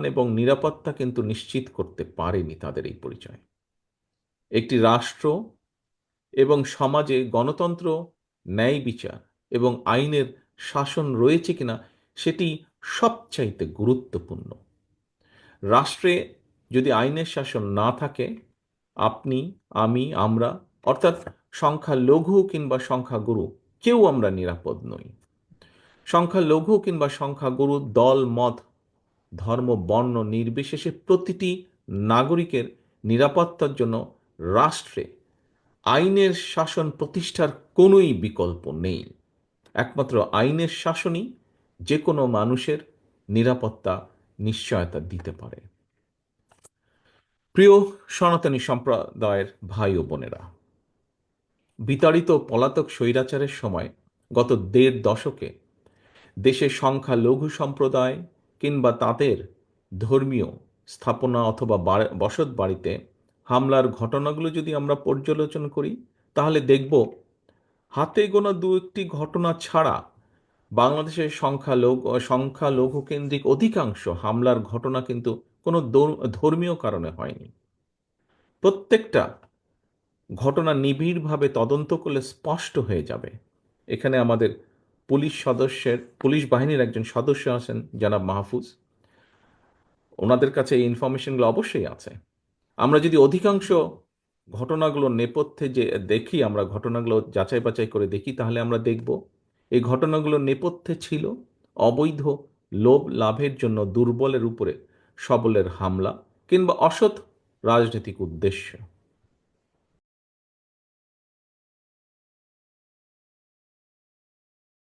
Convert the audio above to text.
এবং নিরাপত্তা কিন্তু নিশ্চিত করতে পারেনি তাদের এই পরিচয়। একটি রাষ্ট্র এবং সমাজে গণতন্ত্র, ন্যায় বিচার এবং আইনের শাসন রয়েছে কিনা সেটি সবচাইতে গুরুত্বপূর্ণ। রাষ্ট্রে যদি আইনের শাসন না থাকে, আপনি, আমি, আমরা অর্থাৎ সংখ্যালঘু কিংবা সংখ্যাগুরু কেউ আমরা নিরাপদ নই। সংখ্যালঘু কিংবা সংখ্যাগুরু, দল, মত, ধর্ম, বর্ণ নির্বিশেষে প্রতিটি নাগরিকের নিরাপত্তার জন্য রাষ্ট্রে আইনের শাসন প্রতিষ্ঠার কোনোই বিকল্প নেই। একমাত্র আইনের শাসনই যে কোনো মানুষের নিরাপত্তা নিশ্চয়তা দিতে পারে। প্রিয় সনাতনী সম্প্রদায়ের ভাই ও বোনেরা, বিতাড়িত পলাতক স্বৈরাচারের সময় গত ১.৫ দশকে দেশের সংখ্যালঘু সম্প্রদায় কিংবা তাদের ধর্মীয় স্থাপনা অথবা বসত বাড়িতে হামলার ঘটনাগুলো যদি আমরা পর্যালোচনা করি, তাহলে দেখব হাতে গোনা দু একটি ঘটনা ছাড়া বাংলাদেশের সংখ্যালঘু কেন্দ্রিক অধিকাংশ হামলার ঘটনা কিন্তু কোনো ধর্মীয় কারণে হয়নি। প্রত্যেকটা ঘটনা নিবিড়ভাবে তদন্ত করলে স্পষ্ট হয়ে যাবে। এখানে আমাদের পুলিশ বাহিনীর একজন সদস্য আছেন, জনাব মাহফুজ। ওনাদের কাছে এই ইনফরমেশনগুলো অবশ্যই আছে। আমরা যদি অধিকাংশ ঘটনাগুলোর নেপথ্যে যে দেখি, আমরা ঘটনাগুলো যাচাই বাছাই করে দেখি, তাহলে আমরা দেখব এই ঘটনাগুলোর নেপথ্যে ছিল অবৈধ লোভ লাভের জন্য দুর্বলের উপরে সবলের হামলা কিংবা অসৎ রাজনৈতিক উদ্দেশ্য।